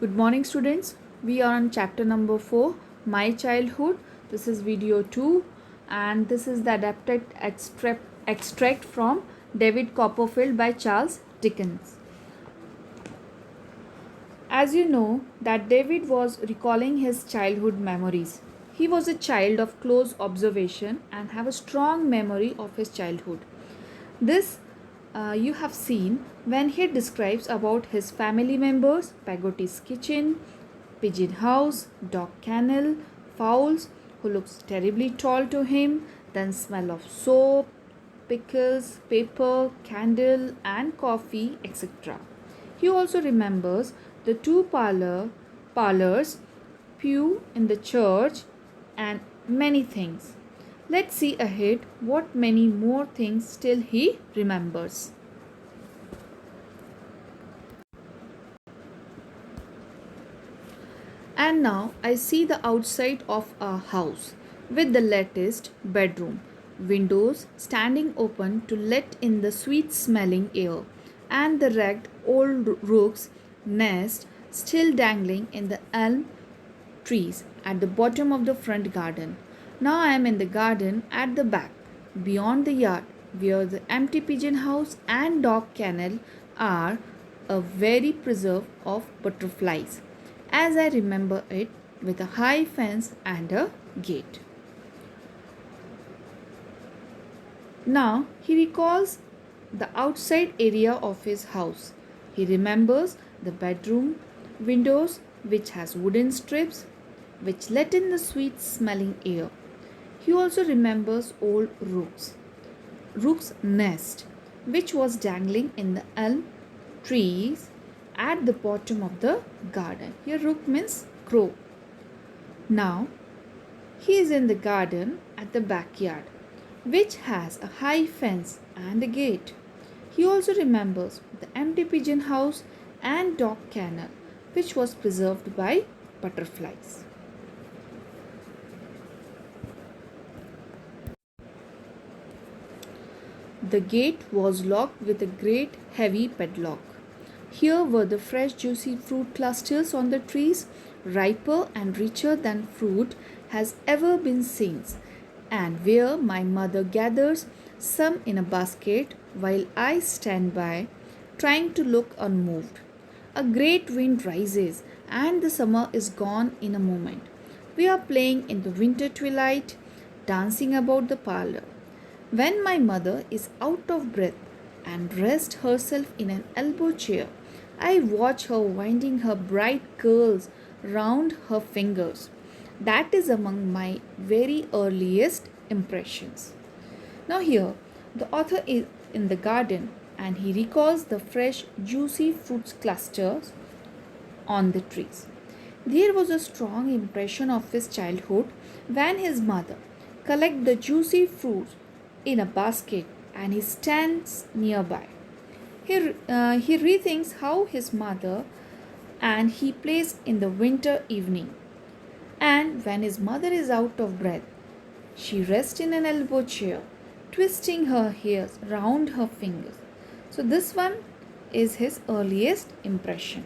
Good morning, students. We are on chapter number 4, My Childhood. This is video 2, and this is the adapted extract from David Copperfield by Charles Dickens. As you know, that David was recalling his childhood memories. He was a child of close observation and have a strong memory of his childhood. This you have seen when he describes about his family members, Peggotty's kitchen, pigeon house, dog kennel, fowls who looks terribly tall to him, then smell of soap, pickles, paper, candle and coffee, etc. He also remembers the two parlors, pew in the church and many things. Let's see ahead what many more things still he remembers. And now I see the outside of our house with the latticed bedroom, windows standing open to let in the sweet smelling air, and the ragged old rook's nest still dangling in the elm trees at the bottom of the front garden. Now I am in the garden at the back, beyond the yard, where the empty pigeon house and dog kennel are a very preserve of butterflies, as I remember it, with a high fence and a gate. Now he recalls the outside area of his house. He remembers the bedroom windows which has wooden strips which let in the sweet smelling air. He also remembers old rook's nest which was dangling in the elm trees at the bottom of the garden. Here rook means crow. Now he is in the garden at the backyard which has a high fence and a gate. He also remembers the empty pigeon house and dog kennel which was preserved by butterflies. The gate was locked with a great heavy padlock. Here were the fresh juicy fruit clusters on the trees, riper and richer than fruit has ever been seen, and where my mother gathers some in a basket while I stand by, trying to look unmoved. A great wind rises, and the summer is gone in a moment. We are playing in the winter twilight, dancing about the parlor. When my mother is out of breath and rests herself in an elbow chair, I watch her winding her bright curls round her fingers. That is among my very earliest impressions. Now, here the author is in the garden and he recalls the fresh, juicy fruit clusters on the trees. There was a strong impression of his childhood when his mother collected the juicy fruits in a basket and he stands nearby. He rethinks how his mother and he plays in the winter evening. And when his mother is out of breath, she rests in an elbow chair, twisting her hairs round her fingers. So, this one is his earliest impression.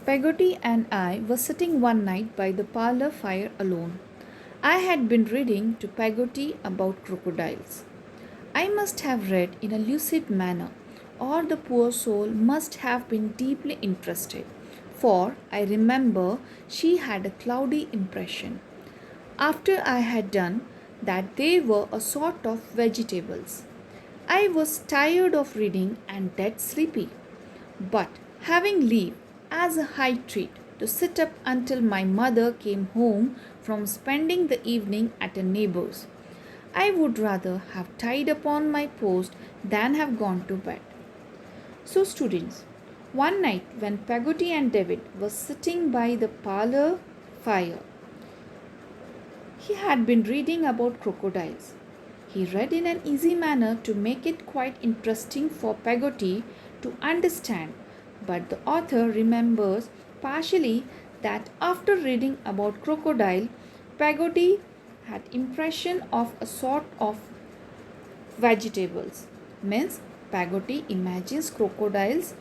Peggotty and I were sitting one night by the parlor fire alone. I had been reading to Peggotty about crocodiles. I must have read in a lucid manner, or the poor soul must have been deeply interested, for I remember she had a cloudy impression. After I had done that, they were a sort of vegetables. I was tired of reading and dead sleepy, but having leave as a high treat to sit up until my mother came home from spending the evening at a neighbor's, I would rather have tied upon my post than have gone to bed. So, students, one night when Peggotty and David were sitting by the parlor fire, he had been reading about crocodiles. He read in an easy manner to make it quite interesting for Peggotty to understand, but the author remembers partially that after reading about crocodile, Peggotty had impression of a sort of vegetables, means Peggotty imagines crocodiles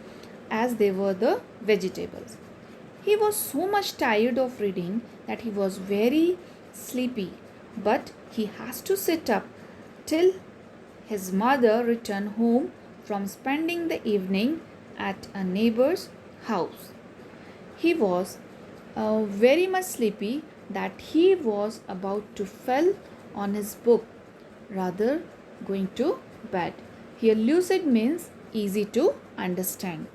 as they were the vegetables. He was so much tired of reading that he was very sleepy, but he has to sit up till his mother returned home from spending the evening at a neighbor's house. He was very much sleepy that he was about to fall on his book, rather going to bed. Here lucid means easy to understand.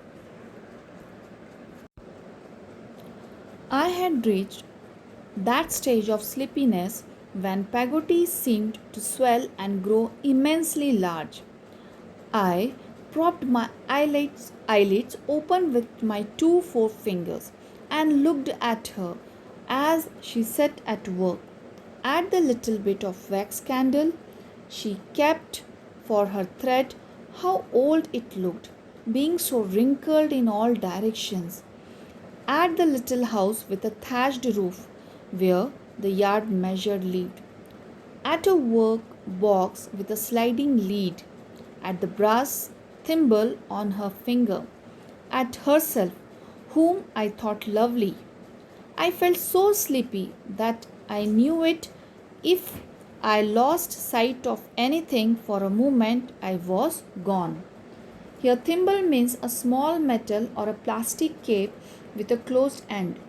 I had reached that stage of sleepiness when Peggotty seemed to swell and grow immensely large. I propped my eyelids open with my two forefingers and looked at her as she sat at work. At the little bit of wax candle she kept for her thread, how old it looked, being so wrinkled in all directions. At the little house with a thatched roof where the yard measure lived. At a work box with a sliding lid, at the brass thimble on her finger, at herself, whom I thought lovely. I felt so sleepy that I knew it if I lost sight of anything for a moment I was gone. Here thimble means a small metal or a plastic cape with a closed end,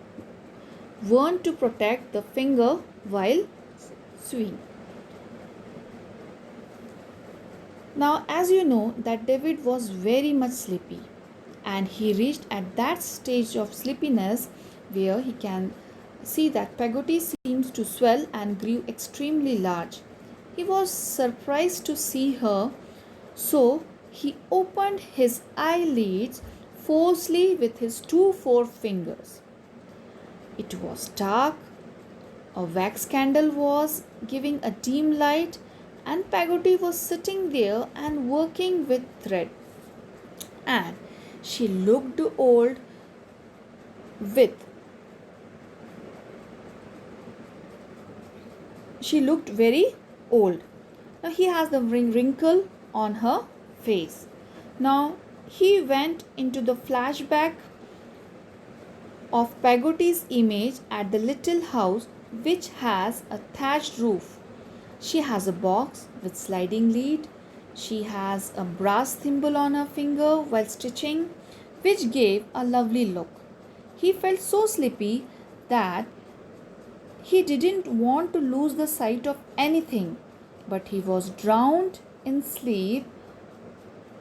worn to protect the finger while sewing. Now, as you know, that David was very much sleepy, and he reached at that stage of sleepiness where he can see that Peggotty seems to swell and grew extremely large. He was surprised to see her, so he opened his eyelids forcefully with his two forefingers. It was dark. A wax candle was giving a dim light, and Peggotty was sitting there and working with thread. And she looked old with she looked very old. Now he has the wrinkle on her face. Now he went into the flashback of Peggotty's image at the little house which has a thatched roof. She has a box with sliding lid. She has a brass thimble on her finger while stitching, which gave a lovely look. He felt so sleepy that he didn't want to lose the sight of anything, but he was drowned in sleep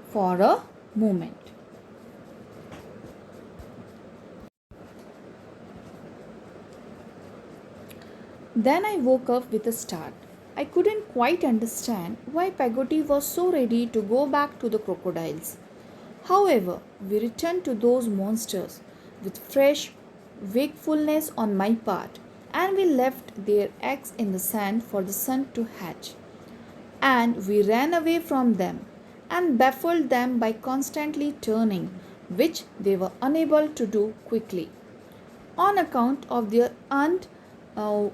for a moment. Then I woke up with a start. I couldn't quite understand why Peggotty was so ready to go back to the crocodiles. However, we returned to those monsters with fresh wakefulness on my part, and we left their eggs in the sand for the sun to hatch. And we ran away from them and baffled them by constantly turning, which they were unable to do quickly on account of their uh,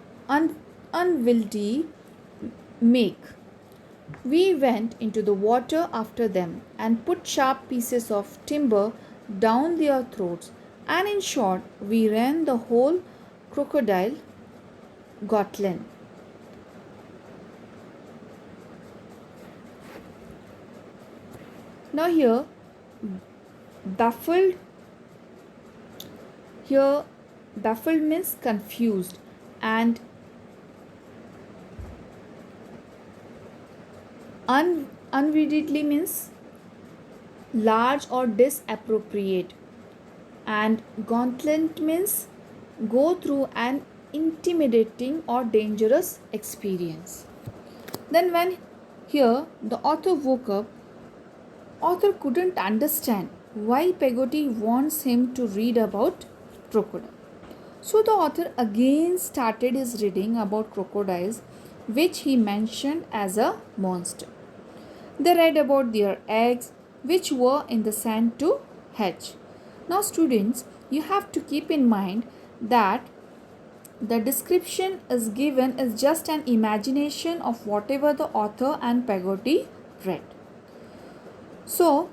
unwieldy make. We went into the water after them and put sharp pieces of timber down their throats, and in short, we ran the whole crocodile gotland. Now baffled here baffled means confused, and unwittingly means large or disappropriate, and gauntlet means go through an intimidating or dangerous experience. Then when here the author woke up, author couldn't understand why Peggotty wants him to read about crocodile. So the author again started his reading about crocodiles, which he mentioned as a monster. They read about their eggs, which were in the sand to hatch. Now, students, you have to keep in mind that the description is given is just an imagination of whatever the author and Peggotty read. So,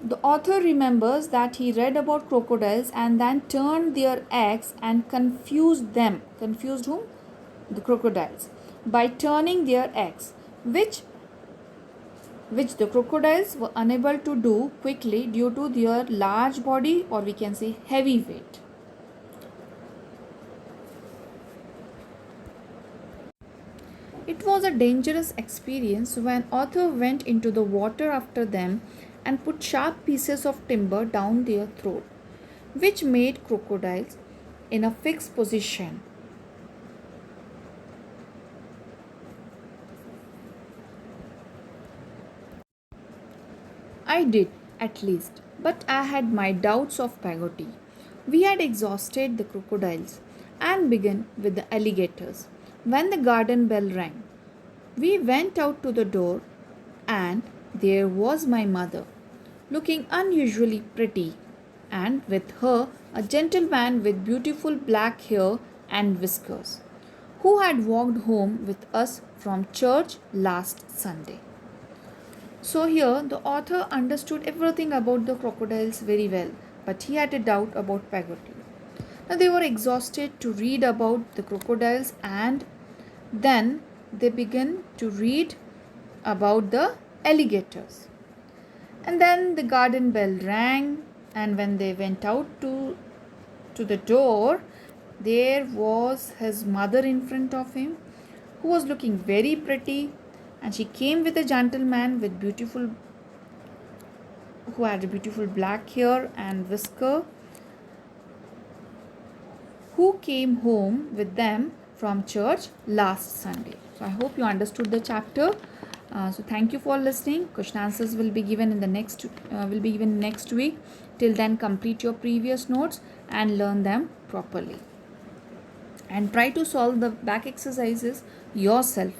the author remembers that he read about crocodiles and then turned their eggs and confused them. Confused whom? The crocodiles. By turning their eggs, which the crocodiles were unable to do quickly due to their large body, or we can say heavy weight. It was a dangerous experience when author went into the water after them and put sharp pieces of timber down their throat, which made crocodiles in a fixed position. I did, at least, but I had my doubts of Pagoti. We had exhausted the crocodiles and begun with the alligators when the garden bell rang. We went out to the door, and there was my mother, looking unusually pretty, and with her a gentleman with beautiful black hair and whiskers, who had walked home with us from church last Sunday. So, here the author understood everything about the crocodiles very well, but he had a doubt about Pagoti. Now, they were exhausted to read about the crocodiles, and then they began to read about the alligators. And then the garden bell rang, and when they went out to the door, there was his mother in front of him, who was looking very pretty, and she came with a gentleman with beautiful who had a beautiful black hair and whisker, who came home with them from church last Sunday. So I hope you understood the chapter. So thank you for listening. Question answers will be given in the next week. Till then, complete your previous notes and learn them properly. And try to solve the back exercises yourself.